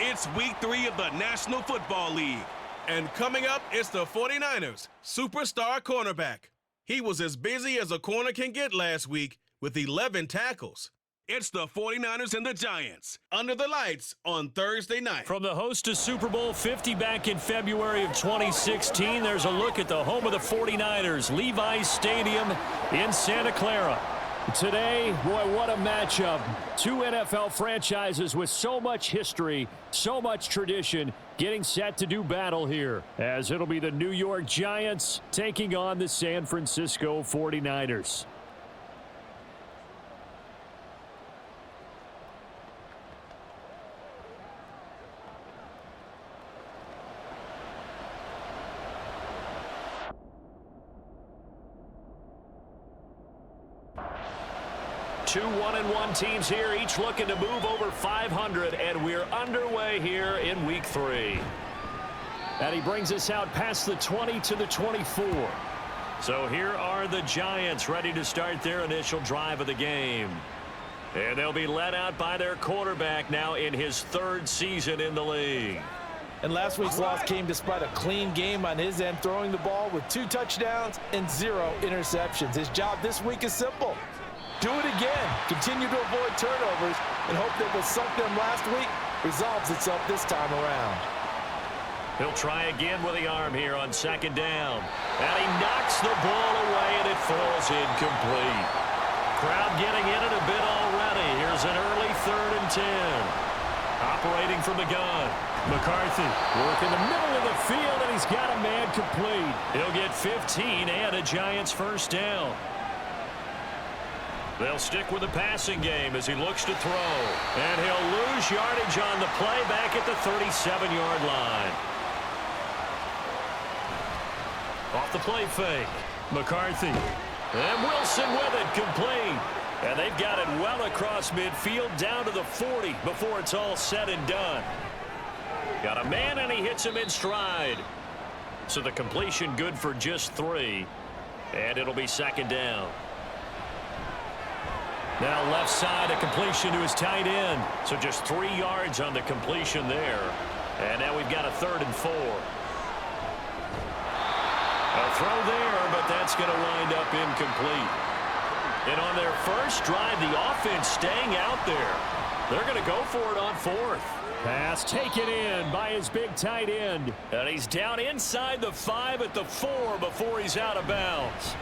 It's week 3 of the National Football League. And coming up, it's the 49ers superstar cornerback. He was as busy as a corner can get last week with 11 tackles. It's the 49ers and the Giants under the lights on Thursday night. From the host to Super Bowl 50 back in February of 2016, there's a look at the home of the 49ers, Levi's Stadium in Santa Clara. Today, boy, what a matchup. Two NFL franchises with so much history, so much tradition, getting set to do battle here, as it'll be the New York Giants taking on the San Francisco 49ers. Two 1-1 teams here, each looking to move over 500, and we're underway here in week 3. And he brings us out past the 20 to the 24. So here are the Giants ready to start their initial drive of the game. And they'll be led out by their quarterback now in his 3rd season in the league. And last week's loss came despite a clean game on his end, throwing the ball with 2 touchdowns and 0 interceptions. His job this week is simple. Do it again. Continue to avoid turnovers and hope that what sunk them last week resolves itself this time around. He'll try again with the arm here on 2nd down. And he knocks the ball away, and it falls incomplete. Crowd getting in it a bit already. Here's an early 3rd and 10. Operating from the gun. McCarthy working the middle of the field, and he's got a man complete. He'll get 15 and a Giants first down. They'll stick with the passing game as he looks to throw. And he'll lose yardage on the play back at the 37-yard line. Off the play fake. McCarthy. And Wilson with it, complete. And they've got it well across midfield down to the 40 before it's all said and done. Got a man, and he hits him in stride. So the completion good for just 3. And it'll be 2nd down. Now left side, a completion to his tight end. So just 3 yards on the completion there. And now we've got a 3rd and 4. A throw there, but that's going to wind up incomplete. And on their first drive, the offense staying out there. They're going to go for it on 4th. Pass taken in by his big tight end. And he's down inside the 5 at the 4 before he's out of bounds.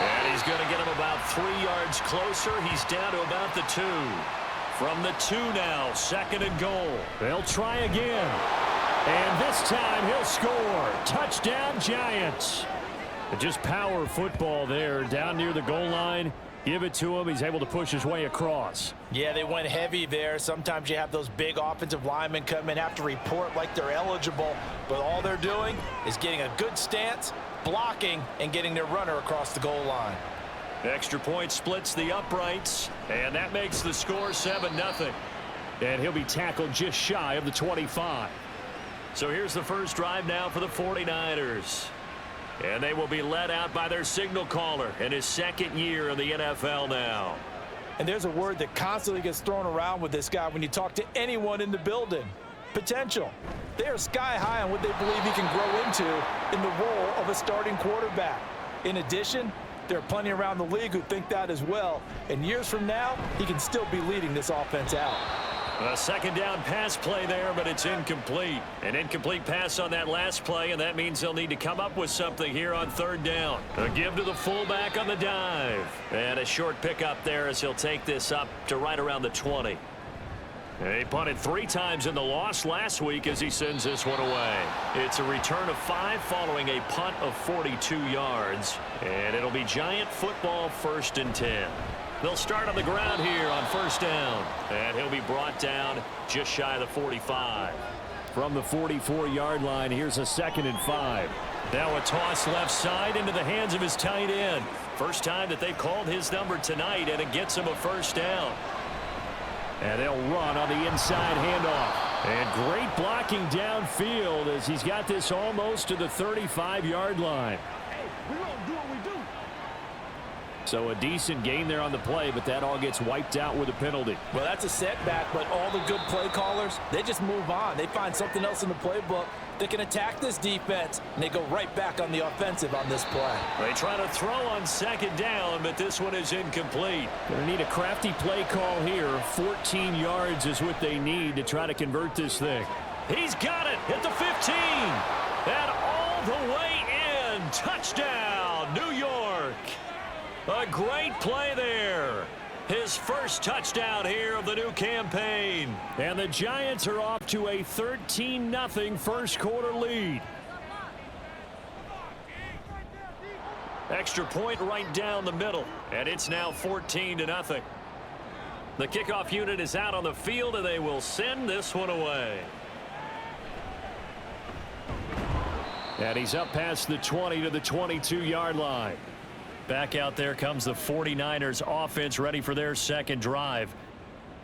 And he's going to get him about 3 yards closer. He's down to about the 2. From the 2 now, 2nd and goal. They'll try again. And this time he'll score. Touchdown, Giants. Just power football there down near the goal line. Give it to him. He's able to push his way across. Yeah, they went heavy there. Sometimes you have those big offensive linemen come in, have to report like they're eligible. But all they're doing is getting a good stance, blocking, and getting their runner across the goal line. Extra point splits the uprights, and that makes the score 7-0. And he'll be tackled just shy of the 25. So here's the first drive now for the 49ers. And they will be led out by their signal caller in his 2nd year in the NFL now. And there's a word that constantly gets thrown around with this guy when you talk to anyone in the building. Potential. They are sky high on what they believe he can grow into in the role of a starting quarterback. In addition, there are plenty around the league who think that as well. And years from now, he can still be leading this offense out. A 2nd down pass play there, but it's incomplete. An incomplete pass on that last play, and that means they'll need to come up with something here on 3rd down. A give to the fullback on the dive. And a short pickup there as he'll take this up to right around the 20. He punted 3 times in the loss last week as he sends this one away. It's a return of 5 following a punt of 42 yards. And it'll be Giant football 1st and 10. They'll start on the ground here on 1st down. And he'll be brought down just shy of the 45. From the 44-yard line, here's a 2nd and 5. Now a toss left side into the hands of his tight end. First time that they've called his number tonight, and it gets him a 1st down. And they'll run on the inside handoff. And great blocking downfield as he's got this almost to the 35-yard line. Hey, we're going to do what we do. So a decent gain there on the play, but that all gets wiped out with a penalty. Well, that's a setback, but all the good play callers, they just move on. They find something else in the playbook that can attack this defense, and they go right back on the offensive on this play. They try to throw on second down, but this one is incomplete. Going to need a crafty play call here. 14 yards is what they need to try to convert this thing. He's got it at the 15. And all the way in. Touchdown, New York. A great play there. His first touchdown here of the new campaign. And the Giants are off to a 13-0 first quarter lead. Extra point right down the middle. And it's now 14-0. The kickoff unit is out on the field, and they will send this one away. And he's up past the 20 to the 22-yard line. Back out there comes the 49ers offense, ready for their second drive.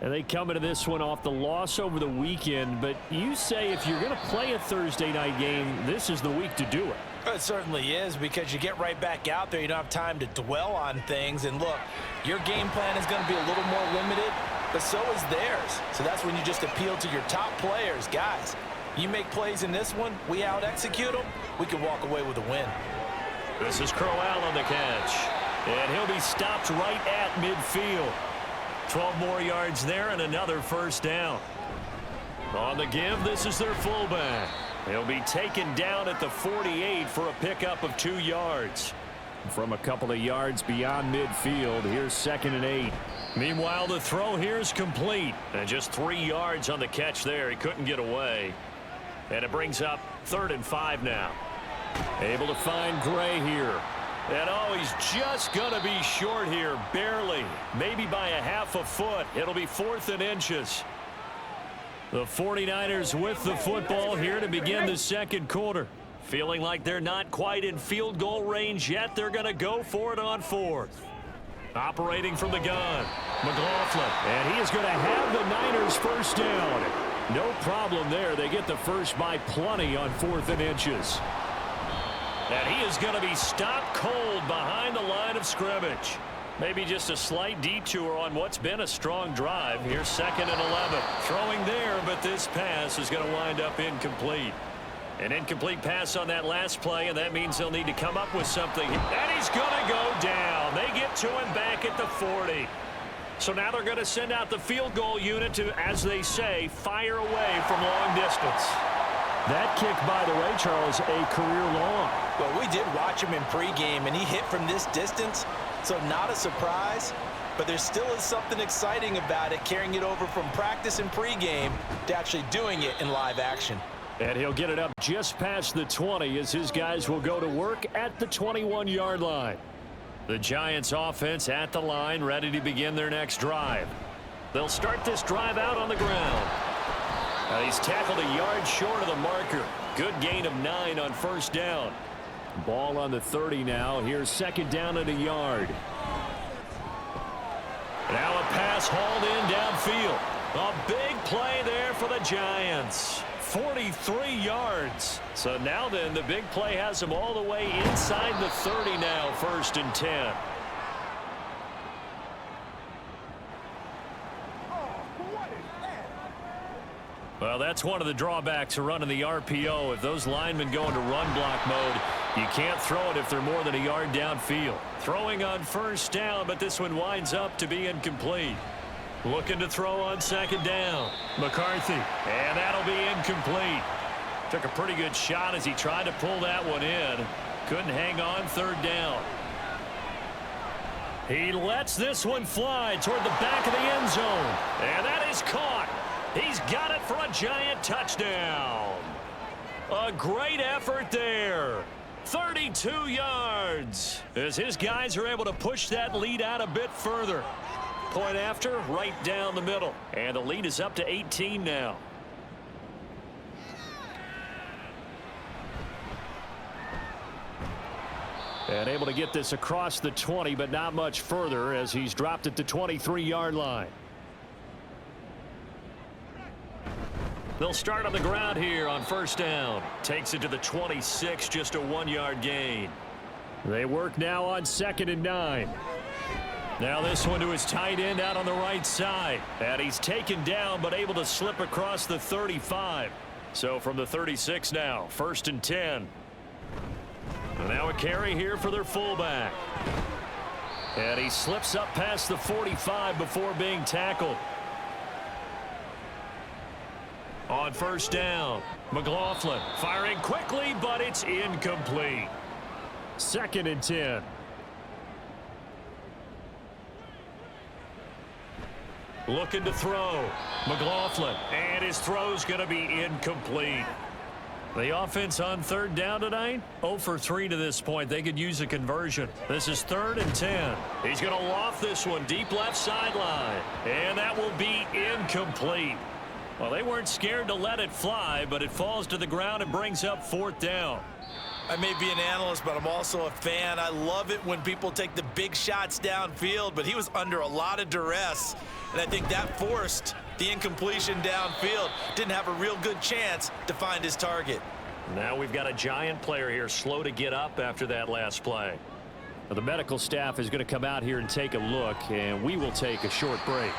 And they come into this one off the loss over the weekend. But you say if you're going to play a Thursday night game, this is the week to do it. It certainly is, because you get right back out there. You don't have time to dwell on things. And look, your game plan is going to be a little more limited, but so is theirs. So that's when you just appeal to your top players. Guys, you make plays in this one, we out-execute them, we can walk away with a win. This is Crowell on the catch. And he'll be stopped right at midfield. 12 more yards there and another first down. On the give, this is their fullback. He'll be taken down at the 48 for a pickup of 2 yards. From a couple of yards beyond midfield, here's 2nd and 8. Meanwhile, the throw here is complete. And just 3 yards on the catch there. He couldn't get away. And it brings up 3rd and 5 now. Able to find Gray here. And oh, he's just going to be short here, barely. Maybe by a half a foot. It'll be 4th and inches. The 49ers with the football here to begin the second quarter. Feeling like they're not quite in field goal range yet. They're going to go for it on 4th. Operating from the gun, McLaughlin. And he is going to have the Niners first down. No problem there. They get the first by plenty on 4th and inches. And he is going to be stopped cold behind the line of scrimmage. Maybe just a slight detour on what's been a strong drive. Here's 2nd and 11. Throwing there, but this pass is going to wind up incomplete. An incomplete pass on that last play, and that means they'll need to come up with something. And he's going to go down. They get to him back at the 40. So now they're going to send out the field goal unit to, as they say, fire away from long distance. That kick, by the way, Charles, a career long. Well, we did watch him in pregame, and he hit from this distance, so not a surprise. But there still is something exciting about it, carrying it over from practice and pregame to actually doing it in live action. And he'll get it up just past the 20 as his guys will go to work at the 21-yard line. The Giants offense at the line, ready to begin their next drive. They'll start this drive out on the ground. Now he's tackled a yard short of the marker. Good gain of 9 on first down. Ball on the 30 now. Here's 2nd down at a yard. Now a pass hauled in downfield. A big play there for the Giants. 43 yards. So now then, the big play has them all the way inside the 30 now, 1st and 10. Well, that's one of the drawbacks of running the RPO. If those linemen go into run block mode, you can't throw it if they're more than a yard downfield. Throwing on first down, but this one winds up to be incomplete. Looking to throw on 2nd down. McCarthy. And that'll be incomplete. Took a pretty good shot as he tried to pull that one in. Couldn't hang on 3rd down. He lets this one fly toward the back of the end zone. And that is caught. He's got it for a Giant touchdown. A great effort there. 32 yards as his guys are able to push that lead out a bit further. Point after, right down the middle. And the lead is up to 18 now. And able to get this across the 20, but not much further as he's dropped at the 23-yard line. They'll start on the ground here on first down. Takes it to the 26, just a 1-yard gain. They work now on 2nd and 9. Now this one to his tight end out on the right side. And he's taken down but able to slip across the 35. So from the 36 now, 1st and 10. And now a carry here for their fullback. And he slips up past the 45 before being tackled. On 1st down, McLaughlin firing quickly, but it's incomplete. 2nd and 10. Looking to throw. McLaughlin, and his throw's going to be incomplete. The offense on 3rd down tonight, 0 for 3 to this point. They could use a conversion. This is 3rd and 10. He's going to loft this one deep left sideline, and that will be incomplete. Well, they weren't scared to let it fly, but it falls to the ground and brings up 4th down. I may be an analyst, but I'm also a fan. I love it when people take the big shots downfield, but he was under a lot of duress, and I think that forced the incompletion downfield. Didn't have a real good chance to find his target. Now we've got a Giant player here slow to get up after that last play. Well, the medical staff is going to come out here and take a look, and we will take a short break.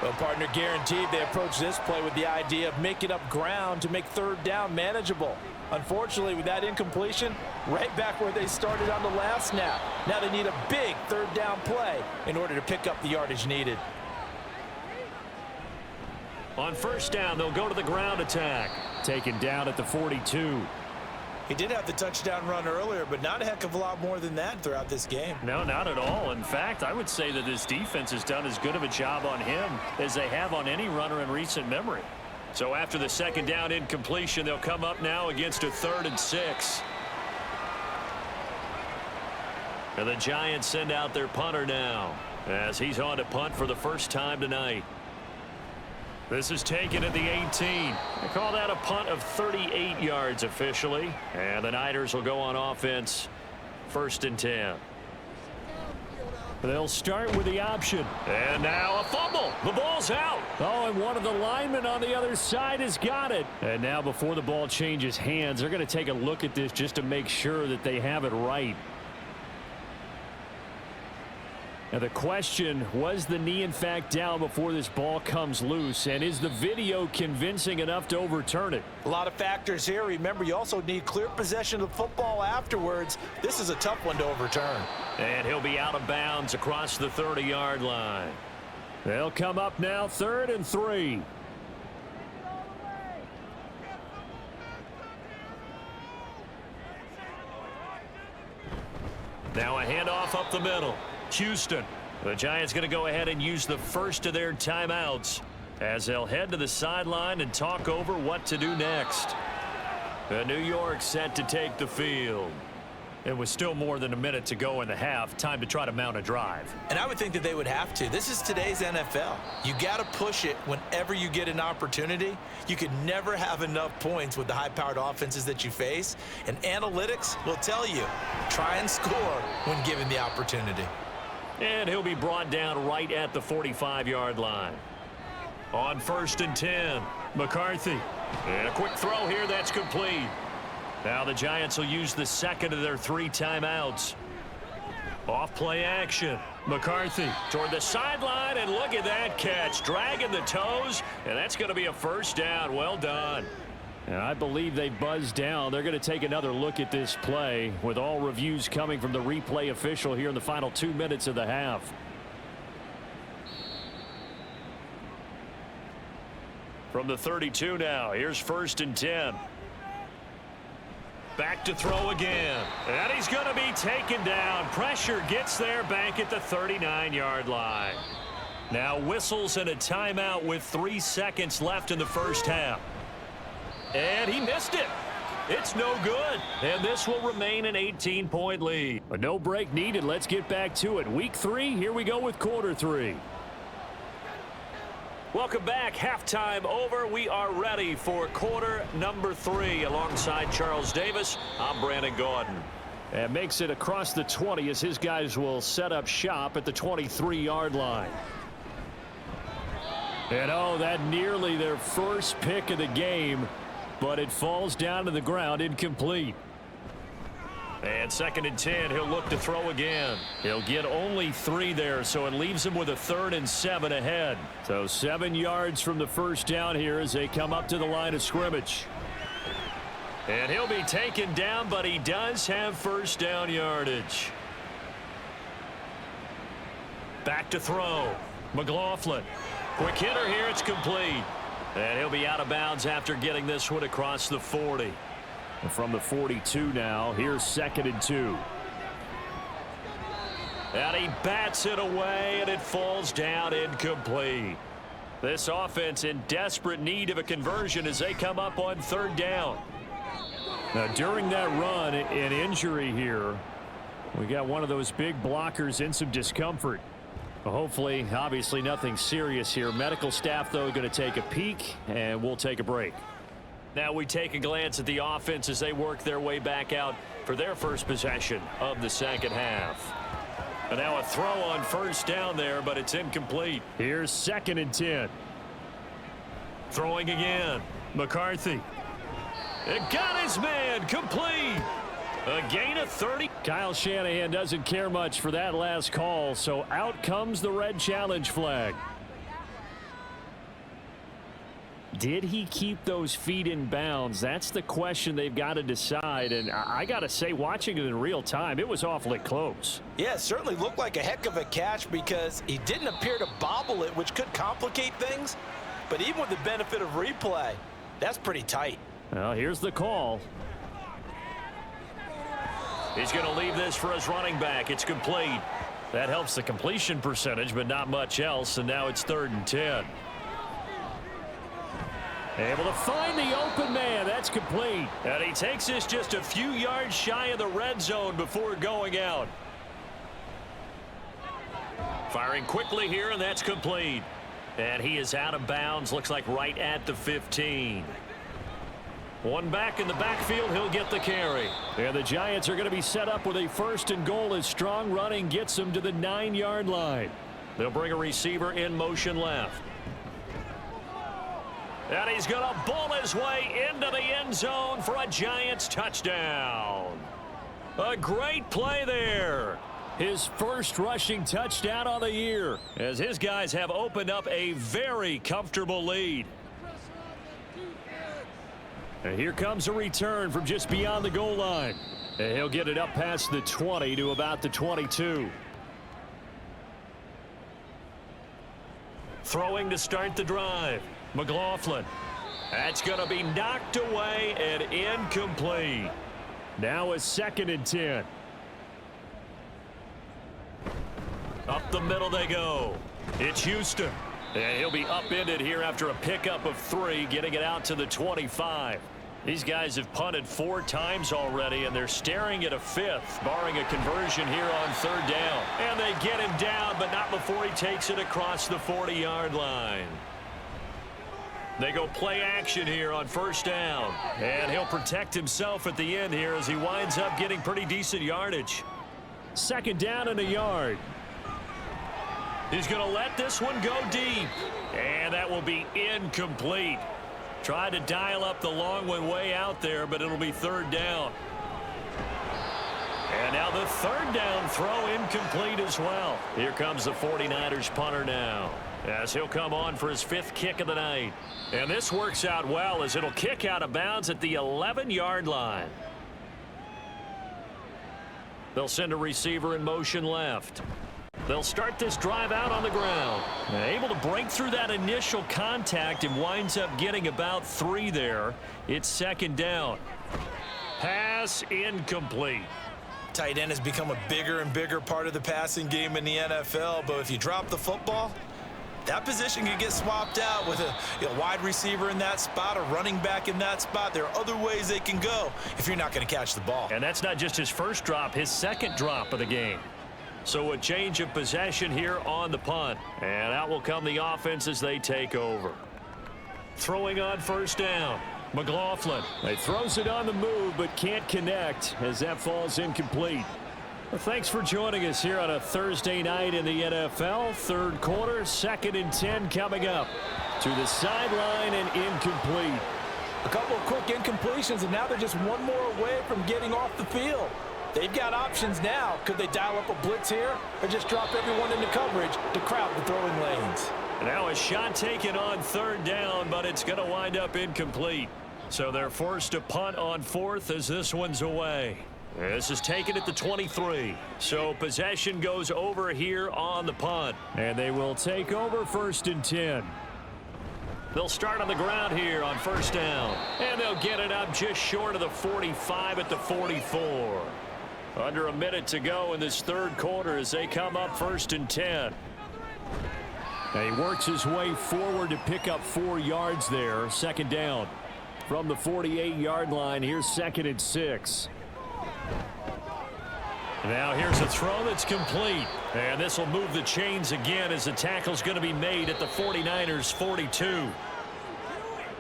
Well, partner, guaranteed they approach this play with the idea of making up ground to make 3rd down manageable. Unfortunately, with that incompletion, right back where they started on the last snap. Now they need a big 3rd down play in order to pick up the yardage needed. On 1st down, they'll go to the ground attack. Taken down at the 42. He did have the touchdown run earlier, but not a heck of a lot more than that throughout this game. No, not at all. In fact, I would say that this defense has done as good of a job on him as they have on any runner in recent memory. So after the 2nd down incompletion, they'll come up now against a 3rd and 6. And the Giants send out their punter now as he's on to punt for the first time tonight. This is taken at the 18. They call that a punt of 38 yards officially. And the Niners will go on offense, 1st and 10. They'll start with the option. And now a fumble. The ball's out. Oh, and one of the linemen on the other side has got it. And now before the ball changes hands, they're going to take a look at this just to make sure that they have it right. Now the question, was the knee in fact down before this ball comes loose? And is the video convincing enough to overturn it? A lot of factors here. Remember, you also need clear possession of the football afterwards. This is a tough one to overturn. And he'll be out of bounds across the 30-yard line. They'll come up now 3rd and 3. Now a handoff up the middle. Houston. The Giants going to go ahead and use the first of their timeouts as they'll head to the sideline and talk over what to do next. The New York set to take the field. It was still more than a minute to go in the half. Time to try to mount a drive. And I would think that they would have to. This is today's NFL. You got to push it whenever you get an opportunity. You could never have enough points with the high-powered offenses that you face. And analytics will tell you, try and score when given the opportunity. And he'll be brought down right at the 45-yard line. On 1st and 10, McCarthy. And a quick throw here that's complete. Now the Giants will use the 2nd of their 3 timeouts. Off play action. McCarthy toward the sideline, and look at that catch. Dragging the toes, and that's going to be a 1st down. Well done. And I believe they buzzed down. They're going to take another look at this play with all reviews coming from the replay official here in the final 2 minutes of the half. From the 32 now, here's 1st and 10. Back to throw again. And he's going to be taken down. Pressure gets there back at the 39-yard line. Now whistles and a timeout with 3 seconds left in the first half. And he missed it. It's no good. And this will remain an 18-point lead. A no break needed. Let's get back to it. Week 3, here we go with quarter 3. Welcome back. Halftime over. We are ready for quarter number 3. Alongside Charles Davis, I'm Brandon Gordon. And makes it across the 20 as his guys will set up shop at the 23-yard line. And oh, that nearly their first pick of the game, but it falls down to the ground incomplete. And 2nd and 10, he'll look to throw again. He'll get only 3 there, so it leaves him with a 3rd and 7 ahead. So 7 yards from the first down here as they come up to the line of scrimmage. And he'll be taken down, but he does have first down yardage. Back to throw. McLaughlin. Quick hitter here. It's complete. And he'll be out of bounds after getting this one across the 40. And from the 42 now, here's 2nd and 2. And he bats it away, and it falls down incomplete. This offense in desperate need of a conversion as they come up on 3rd down. Now, during that run, an injury here. We got one of those big blockers in some discomfort. Hopefully, obviously nothing serious here. Medical staff, though, going to take a peek, and we'll take a break. Now we take a glance at the offense as they work their way back out for their first possession of the second half. And now a throw on first down there, but it's incomplete. Here's 2nd and 10. Throwing again. McCarthy. It got his man. Complete. A gain of 30. Kyle Shanahan doesn't care much for that last call, so out comes the red challenge flag. Did he keep those feet in bounds? That's the question they've got to decide. And I got to say, watching it in real time, it was awfully close. Yeah, it certainly looked like a heck of a catch because he didn't appear to bobble it, which could complicate things. But even with the benefit of replay, that's pretty tight. Well, here's the call. He's going to leave this for his running back. It's complete. That helps the completion percentage, but not much else. And now it's 3rd and 10. Able to find the open man. That's complete. And he takes this just a few yards shy of the red zone before going out. Firing quickly here, and that's complete. And he is out of bounds. Looks like right at the 15. One back in the backfield. He'll get the carry. And the Giants are going to be set up with a 1st and goal as strong running gets them to the 9-yard line. They'll bring a receiver in motion left. And he's going to bull his way into the end zone for a Giants touchdown. A great play there. His first rushing touchdown on the year as his guys have opened up a very comfortable lead. And here comes a return from just beyond the goal line. And he'll get it up past the 20 to about the 22. Throwing to start the drive. McLaughlin. That's going to be knocked away and incomplete. Now a 2nd and 10. Up the middle they go. It's Houston. And he'll be upended here after a pickup of 3, getting it out to the 25. These guys have punted 4 times already, and they're staring at a 5th, barring a conversion here on 3rd down. And they get him down, but not before he takes it across the 40-yard line. They go play action here on 1st down. And he'll protect himself at the end here as he winds up getting pretty decent yardage. 2nd down and a yard. He's going to let this one go deep. And that will be incomplete. Tried to dial up the long one way out there, but it'll be 3rd down. And now the 3rd down throw incomplete as well. Here comes the 49ers punter now, as he'll come on for his 5th kick of the night. And this works out well as it'll kick out of bounds at the 11-yard line. They'll send a receiver in motion left. They'll start this drive out on the ground. Able to break through that initial contact and winds up getting about 3 there. It's 2nd down. Pass incomplete. Tight end has become a bigger and bigger part of the passing game in the NFL, but if you drop the football, that position can get swapped out with a wide receiver in that spot, a running back in that spot. There are other ways they can go if you're not going to catch the ball. And that's not just his first drop, his 2nd drop of the game. So a change of possession here on the punt. And out will come the offense as they take over. Throwing on 1st down. McLaughlin. He throws it on the move but can't connect as that falls incomplete. Well, thanks for joining us here on a Thursday night in the NFL. 3rd quarter, 2nd and 10 coming up. To the sideline and incomplete. A couple of quick incompletions, and now they're just one more away from getting off the field. They've got options now. Could they dial up a blitz here or just drop everyone into coverage to crowd the throwing lanes? Now a shot taken on third down, but it's going to wind up incomplete. So they're forced to punt on fourth as this one's away. This is taken at the 23. So possession goes over here on the punt. And they will take over first and 10. They'll start on the ground here on first down. And they'll get it up just short of the 45 at the 44. Under a minute to go in this third quarter as they come up first and 10. And he works his way forward to pick up 4 yards there. Second down. From the 48-yard line, here's second and 6. Now here's a throw that's complete. And this will move the chains again as the tackle's going to be made at the 49ers 42.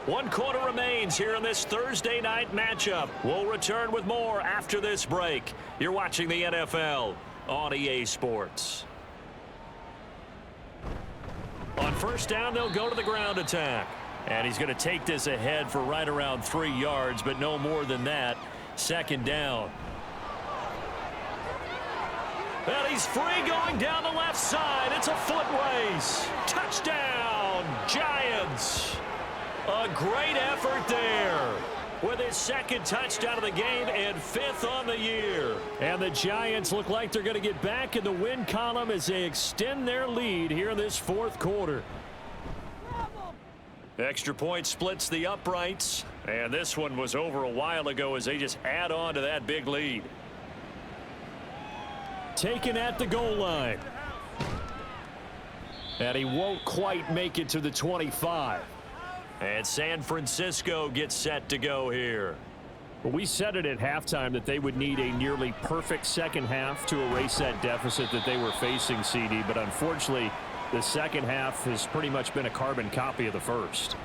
1 quarter remains here in this Thursday night matchup. We'll return with more after this break. You're watching the NFL on EA Sports. On first down, they'll go to the ground attack. And he's going to take this ahead for right around 3 yards, but no more than that. Second down. And he's free going down the left side. It's a foot race. Touchdown, Giants. A great effort there with his second touchdown of the game and 5th on the year. And the Giants look like they're going to get back in the win column as they extend their lead here in this fourth quarter. Extra point splits the uprights, and this one was over a while ago as they just add on to that big lead. Taken at the goal line. And he won't quite make it to the 25. And San Francisco gets set to go here. Well, we said it at halftime that they would need a nearly perfect second half to erase that deficit that they were facing, CD, but unfortunately the second half has pretty much been a carbon copy of the first.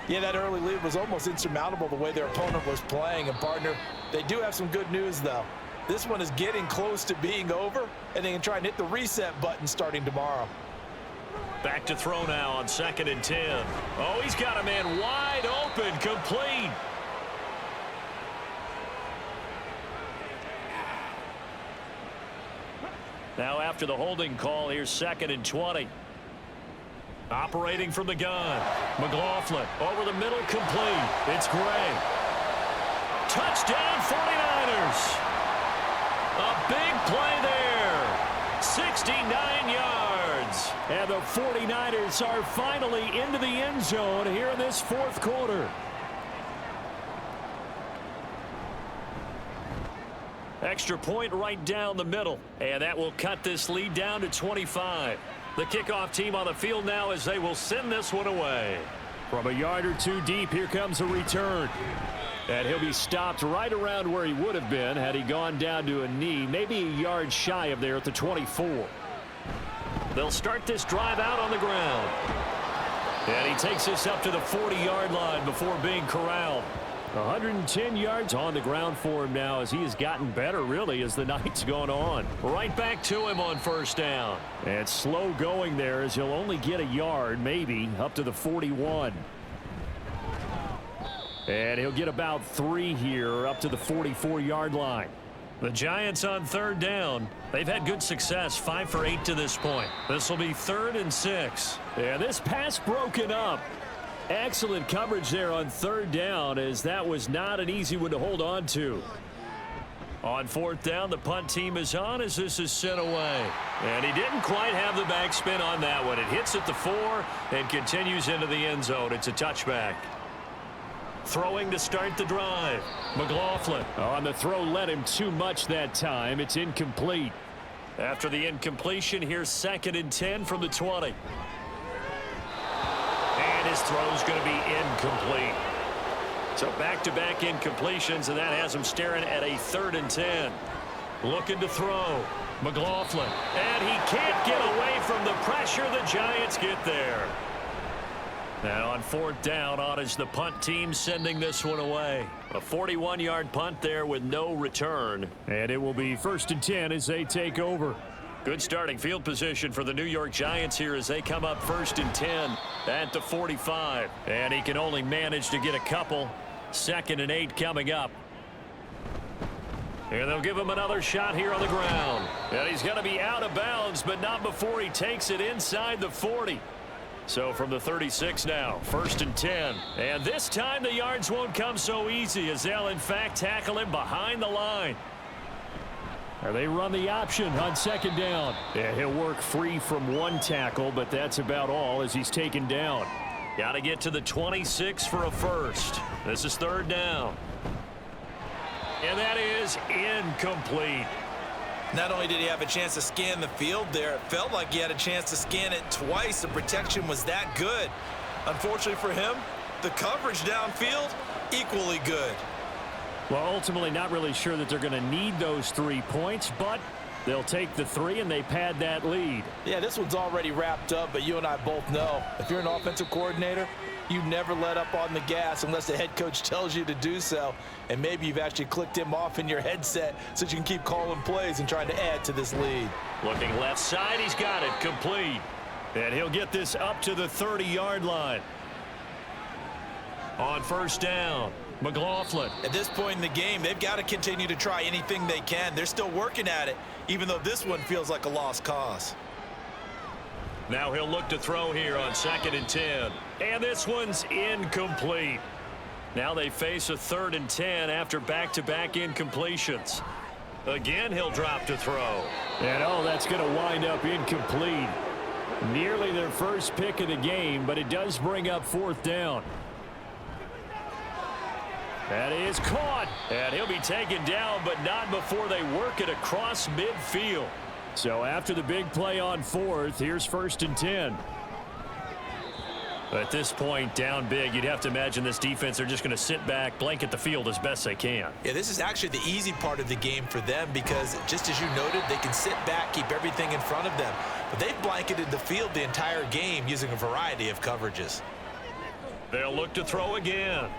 Yeah, that early lead was almost insurmountable the way their opponent was playing. And, partner, they do have some good news, though. This one is getting close to being over, and they can try and hit the reset button starting tomorrow. Back to throw now on second and 10. Oh, he's got a man wide open, complete. Now after the holding call, here's second and 20. Operating from the gun. McLaughlin over the middle, complete. It's Gray. Touchdown 49ers. A big play there. 69 yards. And the 49ers are finally into the end zone here in this fourth quarter. Extra point right down the middle. And that will cut this lead down to 25. The kickoff team on the field now as they will send this one away. From a yard or two deep, here comes a return. And he'll be stopped right around where he would have been had he gone down to a knee, maybe a yard shy of there at the 24. They'll start this drive out on the ground. And he takes this up to the 40-yard line before being corralled. 110 yards on the ground for him now as he has gotten better, really, as the night's gone on. Right back to him on first down. And slow going there as he'll only get a yard, maybe, up to the 41. And he'll get about 3 here up to the 44-yard line. The Giants on third down. They've had good success, 5 for 8 to this point. This will be 3rd and 6. And this pass broken up. Excellent coverage there on third down as that was not an easy one to hold on to. On fourth down, the punt team is on as this is sent away. And he didn't quite have the backspin on that one. It hits at the 4 and continues into the end zone. It's a touchback. Throwing to start the drive. McLaughlin. On the throw led him too much that time. It's incomplete. After the incompletion, here's 2nd and 10 from the 20. And his throw's going to be incomplete. So back-to-back incompletions, and that has him staring at a 3rd and 10. Looking to throw. McLaughlin. And he can't get away from the pressure. The Giants get there. Now on fourth down, on is the punt team sending this one away. A 41-yard punt there with no return. And it will be 1st and 10 as they take over. Good starting field position for the New York Giants here as they come up 1st and 10 at the 45. And he can only manage to get a couple. 2nd and 8 coming up. And they'll give him another shot here on the ground. And he's going to be out of bounds, but not before he takes it inside the 40. So from the 36 now, 1st and 10. And this time the yards won't come so easy as they'll, in fact, tackle him behind the line. They run the option on 2nd down. Yeah, he'll work free from one tackle, but that's about all as he's taken down. Got to get to the 26 for a first. This is 3rd down. And that is incomplete. Not only did he have a chance to scan the field there, it felt like he had a chance to scan it twice. The protection was that good. Unfortunately for him, the coverage downfield, equally good. Well, ultimately not really sure that they're going to need those 3 points, but they'll take the 3 and they pad that lead. Yeah, this one's already wrapped up, but you and I both know if you're an offensive coordinator, you never let up on the gas unless the head coach tells you to do so. And maybe you've actually clicked him off in your headset so you can keep calling plays and trying to add to this lead. Looking left side, he's got it complete. And he'll get this up to the 30-yard line. On 1st down, McLaughlin. At this point in the game, they've got to continue to try anything they can. They're still working at it, even though this one feels like a lost cause. Now he'll look to throw here on 2nd and 10. And this one's incomplete. Now they face a 3rd and 10 after back-to-back incompletions. Again, he'll drop to throw. And that's going to wind up incomplete. Nearly their first pick of the game, but it does bring up 4th down. That is caught. And he'll be taken down, but not before they work it across midfield. So after the big play on 4th, here's 1st and 10. At this point, down big, you'd have to imagine this defense are just going to sit back, blanket the field as best they can. Yeah, this is actually the easy part of the game for them because, just as you noted, they can sit back, keep everything in front of them. But they've blanketed the field the entire game using a variety of coverages. They'll look to throw again.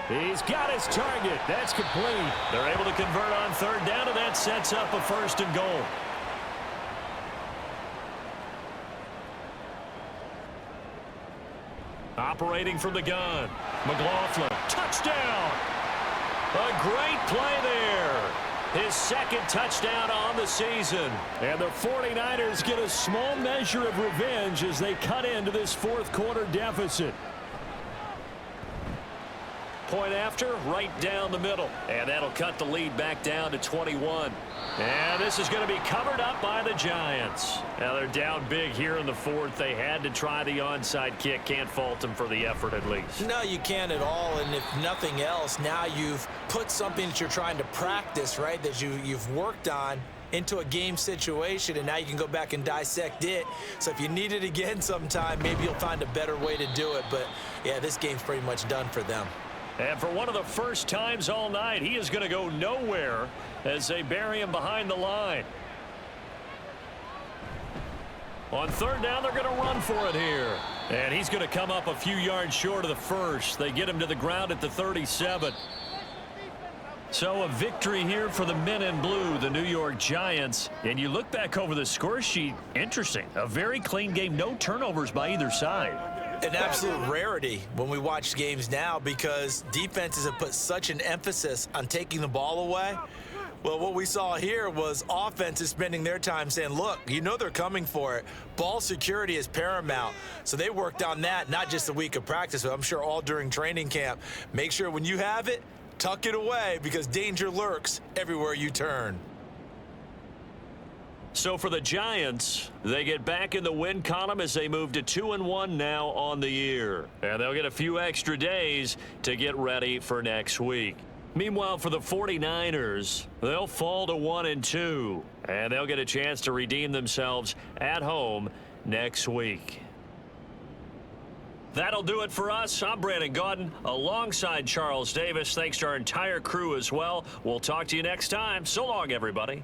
He's got his target. That's complete. They're able to convert on 3rd down, and that sets up a 1st and goal. Operating from the gun, McLaughlin, touchdown! A great play there. His 2nd touchdown on the season. And the 49ers get a small measure of revenge as they cut into this 4th quarter deficit. Point after, right down the middle. And that'll cut the lead back down to 21. And this is going to be covered up by the Giants. Now they're down big here in the 4th. They had to try the onside kick. Can't fault them for the effort at least. No, you can't at all. And if nothing else, now you've put something that you're trying to practice, right, that you've worked on into a game situation, and now you can go back and dissect it. So if you need it again sometime, maybe you'll find a better way to do it. But, yeah, this game's pretty much done for them. And for one of the first times all night, he is going to go nowhere as they bury him behind the line. On 3rd down, they're going to run for it here. And he's going to come up a few yards short of the first. They get him to the ground at the 37. So a victory here for the men in blue, the New York Giants. And you look back over the score sheet, interesting. A very clean game, no turnovers by either side. An absolute rarity when we watch games now because defenses have put such an emphasis on taking the ball away. Well, what we saw here was offenses spending their time saying, look, you know they're coming for it. Ball security is paramount. So they worked on that, not just a week of practice, but I'm sure all during training camp. Make sure when you have it, tuck it away because danger lurks everywhere you turn. So for the Giants, they get back in the win column as they move to 2-1 now on the year. And they'll get a few extra days to get ready for next week. Meanwhile, for the 49ers, they'll fall to 1-2. And they'll get a chance to redeem themselves at home next week. That'll do it for us. I'm Brandon Gaudin alongside Charles Davis. Thanks to our entire crew as well. We'll talk to you next time. So long, everybody.